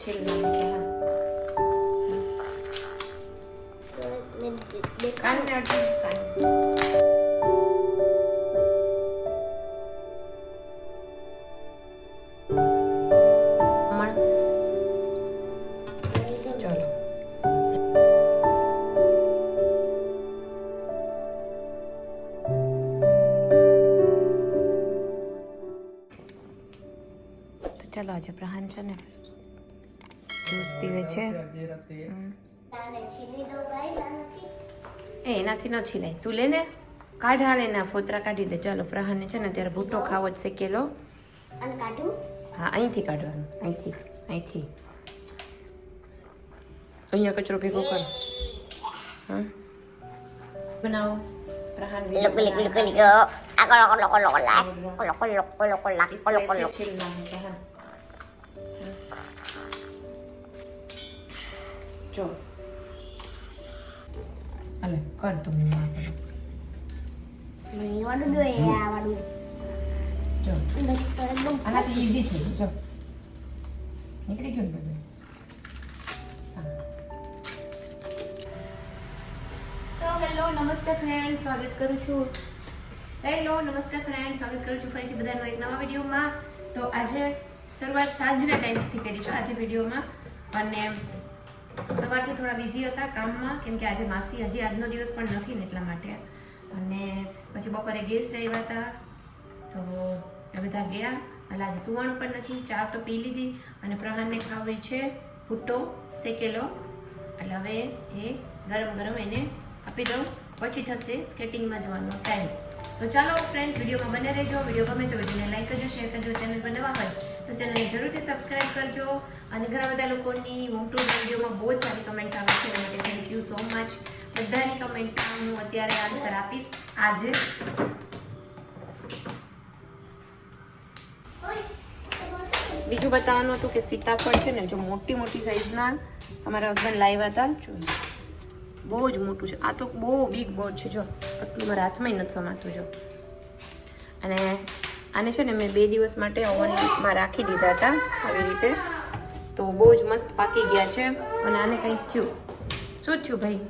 ચાલો આજે પ્રહાન છે ને જ્યુસ પીવે છે એ એનાથી ન છીલાય તું લે ને કાઢ હાલ એના ફોતરા કાઢી દે. ચાલો પ્રહાને છે ને ત્યારે ભૂટ્ટો ખાવો જ શેકેલો. હા અહીંથી કાઢવાનું અહીંથી અહીંયા કચરો ભેગો કર. હા બનાવો પ્રહાન જો અલે કર તું જો આનાથી ઈઝી થઈ ગયું. જો નીકળી ગયું ને બધું. હેલો નમસ્તે ફ્રેન્ડ, સ્વાગત કરું છું ફરીથી બધાનો એક નવા વિડીયોમાં. તો આજે શરૂઆત સાંજના ટાઈમથી કરી છે આજે વિડીયોમાં, અને સવારથી થોડા બિઝી હતા કામમાં, કેમ કે આજે માસી હજી આજનો દિવસ પણ નથી ને એટલા માટે. અને પછી બપોરે ગેસ્ટ આવ્યા હતા તો એ બધા ગયા. એટલે આજે સુવાનું પણ નથી, ચા તો પી લીધી અને પ્રહાનને ખાવી છે ભૂટ્ટો શેકેલો. એટલે હવે એ ગરમ ગરમ એને આપી દઉં, પછી થશે સ્કેટિંગમાં જવાનો ટાઈમ. તો ચાલો ફ્રેન્ડ્સ, વિડીયોમાં બને રહેજો. વિડીયો ગમે તો વિડીયોને લાઈક કરજો, શેર કરજો. ચેનલ પર નવા હોય તો ચેનલને જરૂરથી સબસ્ક્રાઈબ કરજો. અને ઘણા બધા લોકોની હોમ ટૂરના વિડીયોમાં બહુ જ સારી કમેન્ટ્સ આવે છે, એના માટે થેન્ક યુ સો મચ. બધાની કમેન્ટના હું અત્યારે આન્સર આપીશ આજે. બીજું બતાવવાનું હતું કે સીતાફળ છે ને, જો મોટી મોટી સાઈઝના અમારા હસબન્ડ લાવ્યા હતા. જોઈએ બહુ જ મોટું છે આ તો, બહુ બિગ બોર્ડ છે. જો આટલું મારા હાથમાં નથી સમાતું. જો અને આને છે ને મેં 2 દિવસ માટે ઓવનમાં રાખી દીધા હતા આવી રીતે. તો બહુ જ મસ્ત પાકી ગયા છે. અને આને કંઈક થયું. શું થયું ભાઈ?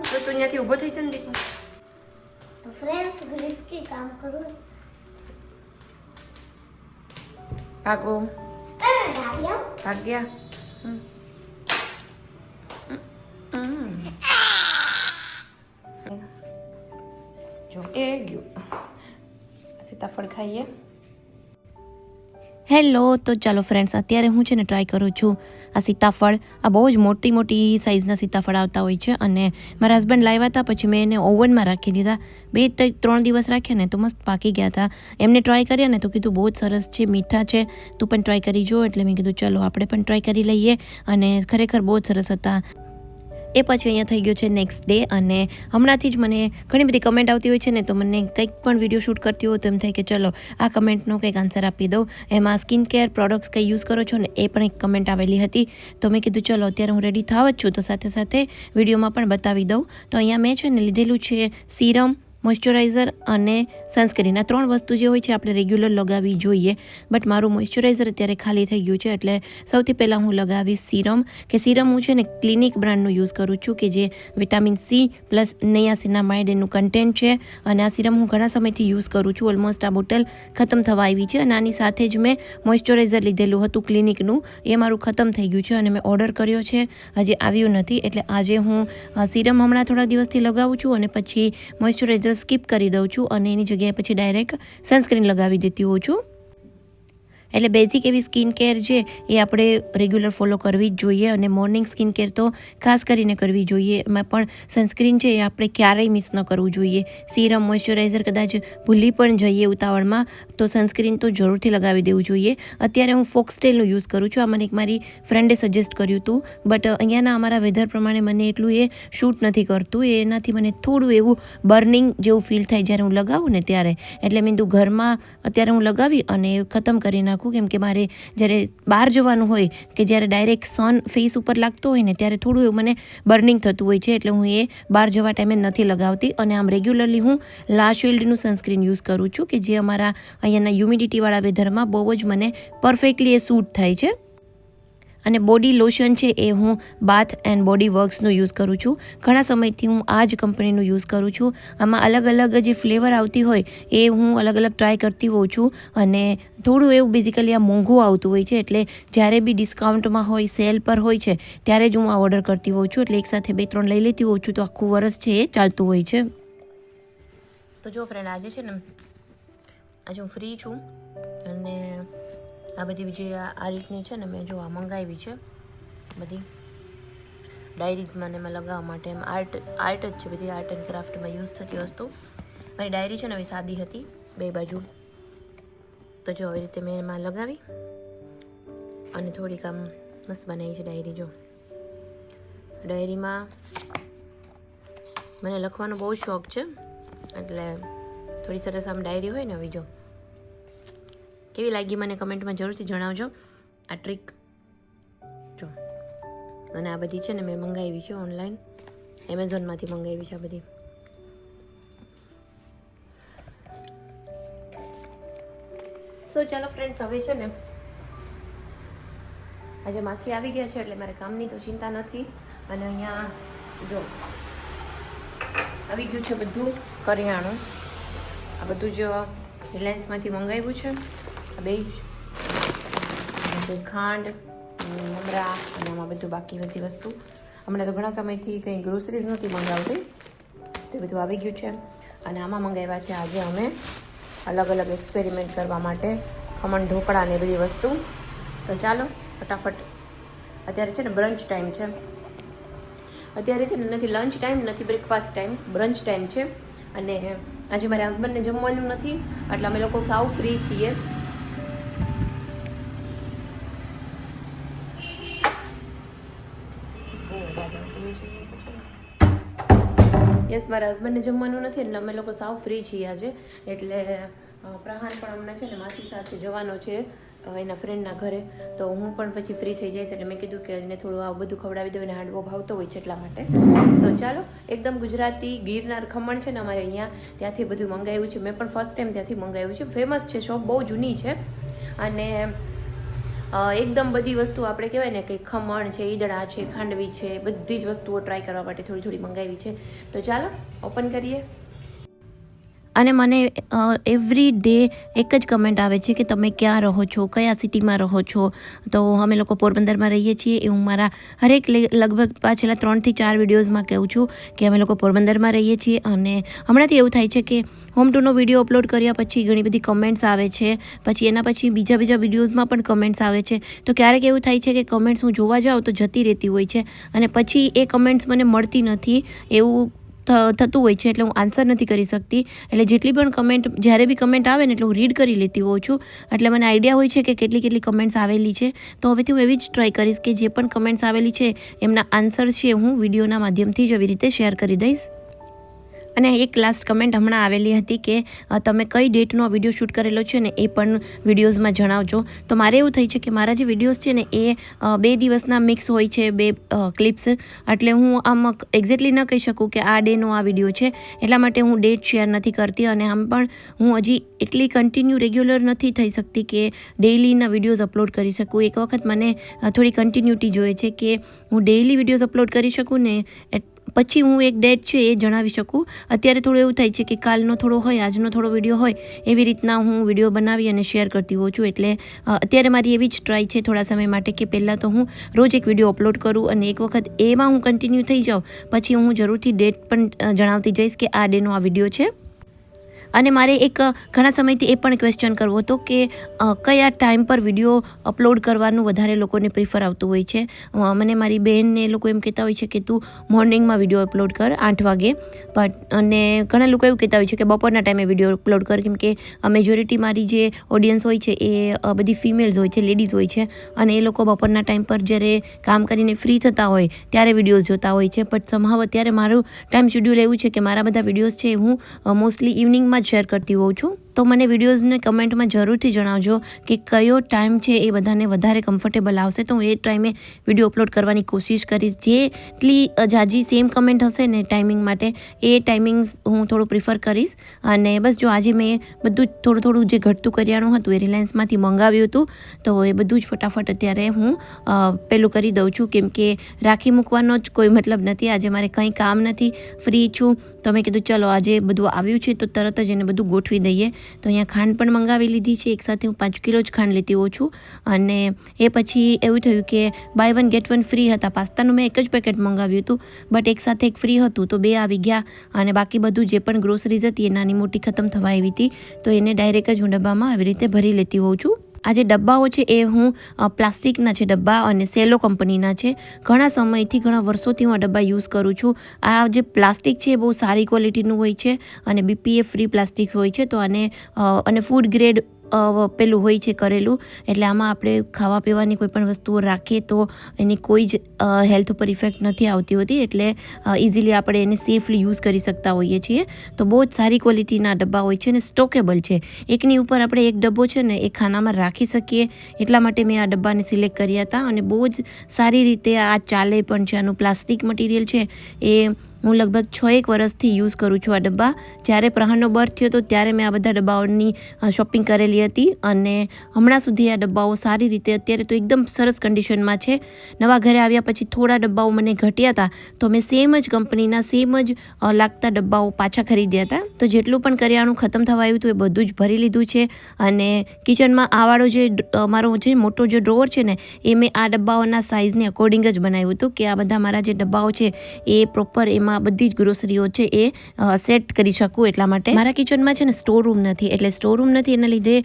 તો તું ત્યાંથી ઊભો થઈ છે ને દીકરો. ફ્રેન્ડ્સ રિસ્કી કામ કરું. ભાગો ભાગ્યા. જો એ ગયું. સીતાફળ ખાઈએ. હેલો, તો ચાલો ફ્રેન્ડ્સ, અત્યારે હું છે ને ટ્રાય કરું છું આ સીતાફળ. આ બહુ જ મોટી મોટી સાઇઝના સીતાફળ આવતા હોય છે, અને મારા હસબન્ડ લાવ્યા હતા. પછી મેં એને ઓવનમાં રાખી દીધા. 2-3 દિવસ રાખ્યા ને તો મસ્ત પાકી ગયા હતા. એમને ટ્રાય કર્યા ને તો કીધું બહુ જ સરસ છે, મીઠા છે, તું પણ ટ્રાય કરી જો. એટલે મેં કીધું ચલો આપણે પણ ટ્રાય કરી લઈએ, અને ખરેખર બહુ જ સરસ હતા. એ પછી અહીંયા થઈ ગયો છે નેક્સ્ટ ડે, અને હમણાંથી જ મને ઘણી બધી કમેન્ટ આવતી હોય છે ને, તો મને કંઈક પણ વિડીયો શૂટ કરતી હોય તો એમ થાય કે ચલો આ કમેન્ટનો કંઈક આન્સર આપી દઉં. એમાં સ્કિન કેર પ્રોડક્ટ્સ કંઈ યુઝ કરો છો ને, એ પણ એક કમેન્ટ આવેલી હતી. તો મેં કીધું ચલો અત્યારે હું રેડી થાવ જ છું, તો સાથે સાથે વિડીયોમાં પણ બતાવી દઉં. તો અહીંયા મેં છે ને લીધેલું છે સીરમ, મોઇશ્ચરાઇઝર અને સનસ્ક્રીન. આ 3 વસ્તુ જે હોય છે આપણે રેગ્યુલર લગાવવી જોઈએ. બટ મારું મોઇશ્ચરાઇઝર અત્યારે ખાલી થઈ ગયું છે, એટલે સૌથી પહેલાં હું લગાવીશ સીરમ. કે સીરમ હું છે ને ક્લિનિક બ્રાન્ડનું યુઝ કરું છું, કે જે વિટામિન સી પ્લસ નિયાસિનામાઇડ એનું કન્ટેન્ટ છે. અને આ સીરમ હું ઘણા સમયથી યુઝ કરું છું. ઓલમોસ્ટ આ બોટલ ખતમ થવા આવી છે. અને આની સાથે જ મેં મોઇશ્ચરાઇઝર લીધેલું હતું ક્લિનિકનું, એ મારું ખતમ થઈ ગયું છે અને મેં ઓર્ડર કર્યો છે, હજી આવ્યું નથી. એટલે આજે હું સીરમ હમણાં થોડા દિવસથી લગાવું છું, અને પછી મોઇશ્ચરાઇઝર સ્કીપ કરી દઉં છું, અને એની જગ્યાએ પછી ડાયરેક્ટ સનસ્ક્રીન લગાવી દેતી હોઉં છું. એટલે બેઝિક એવી સ્કિન કેર છે એ આપણે રેગ્યુલર ફોલો કરવી જ જોઈએ. અને મોર્નિંગ સ્કિન કેર તો ખાસ કરીને કરવી જોઈએ. એમાં પણ સનસ્ક્રીન છે એ આપણે ક્યારેય મિસ ન કરવું જોઈએ. સીરમ, મોઇશ્ચરાઇઝર કદાચ ભૂલી પણ જઈએ ઉતાવળમાં તો સનસ્ક્રીન તો જરૂરથી લગાવી દેવું જોઈએ. અત્યારે હું ફોક્સટેલનું યુઝ કરું છું. આ મને એક મારી ફ્રેન્ડે સજેસ્ટ કર્યું હતું, બટ અહીંયાના અમારા વેધર પ્રમાણે મને એટલું એ શૂટ નથી કરતું. એનાથી મને થોડું એવું બર્નિંગ જેવું ફીલ થાય જ્યારે હું લગાવું ને ત્યારે. એટલે મેં કીધું ઘરમાં અત્યારે હું લગાવી અને ખતમ કરી નાખું. રાખું, કેમ કે મારે જ્યારે બહાર જવાનું હોય કે જ્યારે ડાયરેક્ટ સન ફેસ ઉપર લાગતો હોય ને ત્યારે થોડું એવું મને બર્નિંગ થતું હોય છે, એટલે હું એ બહાર જવા ટાઈમે નથી લગાવતી. અને આમ રેગ્યુલરલી હું લા શિલ્ડનું સનસ્ક્રીન યુઝ કરું છું, કે જે અમારા અહીંયાના હ્યુમિડિટીવાળા વેધરમાં બહુ જ મને પરફેક્ટલી એ સૂટ થાય છે. અને બોડી લોશન છે એ હું બાથ એન્ડ બોડી વર્ક્સનું યુઝ કરું છું. ઘણા સમયથી હું આ જ કંપનીનું યુઝ કરું છું. આમાં અલગ અલગ જે ફ્લેવર આવતી હોય એ હું અલગ અલગ ટ્રાય કરતી હોઉં છું. અને થોડું એવું બેઝિકલી આ મોંઘું આવતું હોય છે, એટલે જ્યારે બી ડિસ્કાઉન્ટમાં હોય, સેલ પર હોય છે, ત્યારે જ હું આ ઓર્ડર કરતી હોઉં છું. એટલે એકસાથે 2-3 લઈ લેતી હોઉં છું, તો આખું વરસ છે એ ચાલતું હોય છે. તો જો ફ્રેન્ડ, આજે છે ને આજે હું ફ્રી છું અને આ બધી જે આ રીતની છે ને મેં જો આ મંગાવી છે બધી ડાયરીઝમાં ને એમાં લગાવવા માટે. એમ આર્ટ જ છે બધી, આર્ટ એન્ડ ક્રાફ્ટમાં યુઝ થતી વસ્તુ. મારી ડાયરી છે ને હવે સાદી હતી 2 બાજુ, તો જો આવી રીતે મેં એમાં લગાવી અને થોડીક આમ મસ્ત બનાવી છે ડાયરી. જો ડાયરીમાં મને લખવાનો બહુ શોખ છે, એટલે થોડી સરસ આમ ડાયરી હોય ને. હવે જો કેવી લાગી મને કમેન્ટમાં જરૂરથી જણાવજો આ ટ્રીક. જો અને આ બધી છે ને મેં મંગાવી છે ઓનલાઈન, એમેઝોનમાંથી મંગાવી છે આ બધી. સો ચાલો ફ્રેન્ડ્સ, હવે છે ને આજે માસી આવી ગયા છે એટલે મારે કામની તો ચિંતા નથી. અને અહીંયા જો આવી ગયું છે બધું કરિયાણું. આ બધું જ રિલાયન્સમાંથી મંગાવ્યું છે. આ બે ખાંડ, મમરા અને આમાં બધું બાકી બધી વસ્તુ. હમણાં તો ઘણા સમયથી કંઈ ગ્રોસરીઝ નહોતી મંગાવતી, તો બધું આવી ગયું છે. અને આમાં મંગાવ્યા છે આજે અમે અલગ અલગ એક્સપેરિમેન્ટ કરવા માટે ખમણ ઢોકળા ને બધી વસ્તુ. તો ચાલો ફટાફટ. અત્યારે છે ને બ્રંચ ટાઈમ છે. અત્યારે છે ને નથી લંચ ટાઈમ, નથી બ્રેકફાસ્ટ ટાઈમ, બ્રંચ ટાઈમ છે. અને આજે મારા હસબન્ડને જમવાનું નથી, એટલે અમે લોકો સાવ ફ્રી છીએ. યસ, મારા હસબન્ડને જમવાનું નથી એટલે અમે લોકો સાવ ફ્રી છીએ આજે. એટલે પ્રહાન પણ હમણાં છે ને માસી સાથે જવાનો છે એના ફ્રેન્ડના ઘરે, તો હું પણ પછી ફ્રી થઈ જઈશ. એટલે મેં કીધું કે એને થોડું આ બધું ખવડાવી દઉં, એને હાંડવો ભાવતો હોય છે એટલા માટે. સો ચાલો, એકદમ ગુજરાતી ગિરનાર ખમણ છે ને અમારે અહીંયા, ત્યાંથી બધું મંગાવ્યું છે. મેં પણ ફર્સ્ટ ટાઈમ ત્યાંથી મંગાવ્યું છે. ફેમસ છે શોપ, બહુ જૂની છે. અને એકદમ બધી વસ્તુ આપણે કહેવાય ને કે ખમણ છે, ઈદડા છે, ખાંડવી છે, બધી જ વસ્તુઓ ટ્રાય કરવા માટે થોડી થોડી મંગાવી છે. તો ચાલો ઓપન કરીએ. અને મને એવરી ડે એક જ કમેન્ટ આવે છે કે તમે ક્યાં રહો છો, કયા સિટીમાં રહો છો. તો અમે લોકો પોરબંદરમાં રહીએ છીએ. એ હું મારા હરેક લગભગ પાછલા 3 થી 4 વિડીયોઝમાં કહું છું કે અમે લોકો પોરબંદરમાં રહીએ છીએ. અને હમણાંથી એવું થાય છે કે હોમ ટૂરનો વિડીયો અપલોડ કર્યા પછી ઘણી બધી કમેન્ટ્સ આવે છે, પછી એના પછી બીજા વિડીયોઝમાં પણ કમેન્ટ્સ આવે છે. તો ક્યારેક એવું થાય છે કે કમેન્ટ્સ હું જોવા જાઉં તો જતી રહેતી હોય છે, અને પછી એ કમેન્ટ્સ મને મળતી નથી એવું થતું હોય છે. એટલે હું આન્સર નથી કરી શકતી. એટલે જેટલી પણ કમેન્ટ, જ્યારે બી કમેન્ટ આવે ને એટલે હું રીડ કરી લેતી હોઉં છું. એટલે મને આઈડિયા હોય છે કે કેટલી કમેન્ટ્સ આવેલી છે. તો હવેથી હું એવી જ ટ્રાય કરીશ કે જે પણ કમેન્ટ્સ આવેલી છે એમના આન્સર છે હું વિડીયોના માધ્યમથી જ એવી રીતે શેર કરી દઈશ. અને એક લાસ્ટ કમેન્ટ હમણાં આવેલી હતી કે તમે કઈ ડેટનો વિડીયો શૂટ કરેલો છે ને એ પણ વિડીયોઝમાં જણાવજો. તો મારે એવું થઈ છે કે મારા જે વિડીયોઝ છે ને એ 2 દિવસના મિક્સ હોય છે, 2 ક્લિપ્સ. એટલે હું આમ એક્ઝેક્ટલી ન કહી શકું કે આ ડેનો આ વિડીયો છે, એટલા માટે હું ડેટ શેર નથી કરતી. અને આમ પણ હું હજી એટલી કન્ટિન્યુ રેગ્યુલર નથી થઈ શકતી કે ડેઇલીના વિડીયોઝ અપલોડ કરી શકું. એક વખત મને થોડી કન્ટિન્યુટી જોઈએ છે કે હું ડેઇલી વિડીયોઝ અપલોડ કરી શકું ને પછી હું એક ડેટ છે એ જણાવી શકું. અત્યારે થોડું એવું થાય છે કે કાલનો થોડો હોય, આજનો થોડો વિડીયો હોય, એવી રીતના હું વિડીયો બનાવી અને શેર કરતી હોઉં છું. એટલે અત્યારે મારી એવી જ ટ્રાય છે થોડા સમય માટે કે પહેલાં તો હું રોજ એક વિડીયો અપલોડ કરું, અને એક વખત એમાં હું કન્ટિન્યુ થઈ જાઉં પછી હું જરૂરથી ડેટ પણ જણાવતી જઈશ કે આ ડેનો આ વિડીયો છે. અને મારે એક ઘણા સમયથી એ પણ ક્વેશ્ચન કરવો હતો કે કયા ટાઈમ પર વિડીયો અપલોડ કરવાનું વધારે લોકોને પ્રિફર આવતું હોય છે. મને મારી બહેનને એ લોકો એમ કહેતા હોય છે કે તું મોર્નિંગમાં વિડીયો અપલોડ કર 8 વાગે. અને ઘણા લોકો એવું કહેતા હોય છે કે બપોરના ટાઈમે વિડીયો અપલોડ કર, કેમ કે મેજોરિટી મારી જે ઓડિયન્સ હોય છે એ બધી ફિમેલ્સ હોય છે, લેડીઝ હોય છે, અને એ લોકો બપોરના ટાઈમ પર જ્યારે કામ કરીને ફ્રી થતા હોય ત્યારે વિડીયોઝ જોતા હોય છે. બટ સમહાવ અત્યારે મારું ટાઈમ શેડ્યુલ એવું છે કે મારા બધા વિડીયોઝ છે હું મોસ્ટલી ઇવનિંગમાં શેર કરતી હોઉં છું. તો મને વિડીયોઝને કમેન્ટમાં જરૂરથી જણાવજો કે કયો ટાઈમ છે એ બધાને વધારે કમ્ફર્ટેબલ આવશે, તો હું એ ટાઈમે વિડીયો અપલોડ કરવાની કોશિશ કરીશ. જેટલી જાજી સેમ કમેન્ટ હશે ને ટાઈમિંગ માટે, એ ટાઈમિંગ્સ હું થોડું પ્રિફર કરીશ. અને બસ જો આજે મેં બધું થોડું જે ઘટતું કરિયાણું હતું એ રિલાયન્સમાંથી મંગાવ્યું હતું, તો એ બધું જ ફટાફટ અત્યારે હું પેલું કરી દઉં છું, કેમ કે રાખી મૂકવાનો જ કોઈ મતલબ નથી. આજે મારે કંઈ કામ નથી, ફ્રી છું, તો મેં કીધું ચલો આજે બધું આવ્યું છે તો તરત જ એને બધું ગોઠવી દઈએ. તો અહીંયા ખાંડ પણ મંગાવી લીધી છે. એકસાથે હું 5 કિલો જ ખાંડ લેતી હોઉં છું. અને એ પછી એવું થયું કે બાય 1 ગેટ 1 ફ્રી હતા. પાસ્તાનું મેં એક જ પેકેટ મંગાવ્યું હતું, બટ એકસાથે એક ફ્રી હતું તો 2 આવી ગયા. અને બાકી બધું જે પણ ગ્રોસરીઝ હતી એ નાની મોટી ખતમ થવા આવી હતી, તો એને ડાયરેક્ટ જ હું ડબ્બામાં આવી રીતે ભરી લેતી હોઉં છું. આ જે ડબ્બાઓ છે એ હું પ્લાસ્ટિકના છે ડબ્બા, અને સેલો કંપનીના છે. ઘણા સમયથી, ઘણા વર્ષોથી હું આ ડબ્બા યુઝ કરું છું. આ જે પ્લાસ્ટિક છે એ બહુ સારી ક્વોલિટીનું હોય છે અને BPA ફ્રી પ્લાસ્ટિક હોય છે. તો અને ફૂડ ગ્રેડ પેલું હોય છે કરેલું, એટલે આમાં આપણે ખાવા પીવાની કોઈ પણ વસ્તુઓ રાખીએ તો એની કોઈ જ હેલ્થ ઉપર ઇફેક્ટ નથી આવતી હોતી, એટલે ઇઝીલી આપણે એને સેફલી યુઝ કરી શકતા હોઈએ છીએ. તો બહુ જ સારી ક્વોલિટીના ડબ્બા હોય છે અને સ્ટોકેબલ છે. એકની ઉપર આપણે એક ડબ્બો છે ને એ ખાનામાં રાખી શકીએ, એટલા માટે મેં આ ડબ્બાને સિલેક્ટ કર્યા હતા. અને બહુ જ સારી રીતે આ ચાલે પણ છે. આનું પ્લાસ્ટિક મટીરિયલ છે એ હું લગભગ 6-1 વર્ષથી યુઝ કરું છું આ ડબ્બા. જ્યારે પ્રહારનો બર્થ થયો હતો ત્યારે મેં આ બધા ડબ્બાઓની શોપિંગ કરેલી હતી, અને હમણાં સુધી આ ડબ્બાઓ સારી રીતે અત્યારે તો એકદમ સરસ કન્ડિશનમાં છે. નવા ઘરે આવ્યા પછી થોડા ડબ્બાઓ મને ઘટ્યા હતા, તો મેં સેમ જ કંપનીના સેમ જ લાગતા ડબ્બાઓ પાછા ખરીદ્યા હતા. તો જેટલું પણ કરિયાણું ખતમ થવા આવ્યું હતું એ બધું જ ભરી લીધું છે. અને કિચનમાં આવાળો જે મારો જે મોટો જે ડ્રોવર છે ને, એ મેં આ ડબ્બાઓના સાઇઝને અકોર્ડિંગ જ બનાવ્યું હતું કે આ બધા મારા જે ડબ્બાઓ છે એ પ્રોપર એમાં બધી જ ગ્રોસરીઓ છે એ સેટ કરી શકું. એટલા માટે મારા કિચનમાં છે ને સ્ટોર રૂમ નથી, એટલે સ્ટોર રૂમ નથી એના લીધે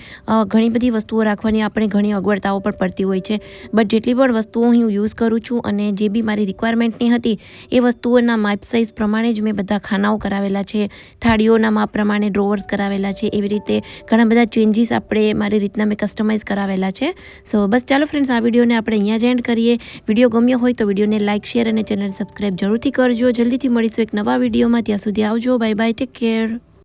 ઘણી બધી વસ્તુઓ રાખવાની આપણે ઘણી અગવડતાઓ પણ પડતી હોય છે. બટ જેટલી પણ વસ્તુઓ હું યુઝ કરું છું અને જે બી મારી રિક્વાયરમેન્ટની હતી એ વસ્તુઓના માપ સાઇઝ પ્રમાણે જ મેં બધા ખાનાઓ કરાવેલા છે, થાળીઓના માપ પ્રમાણે ડ્રોવર્સ કરાવેલા છે. એવી રીતે ઘણા બધા ચેન્જીસ આપણે મારી રીતના મેં કસ્ટમાઇઝ કરાવેલા છે. સો બસ ચાલો ફ્રેન્ડ્સ, આ વિડીયોને આપણે અહીંયા જ એન્ડ કરીએ. વિડીયો ગમ્યો હોય તો વિડીયોને લાઇક, શેર અને ચેનલ સબસ્ક્રાઈબ જરૂરથી કરજો. જલ્દીથી મળીશું એક નવા વિડીયોમાં. ત્યાં સુધી આવજો. Bye bye, take care.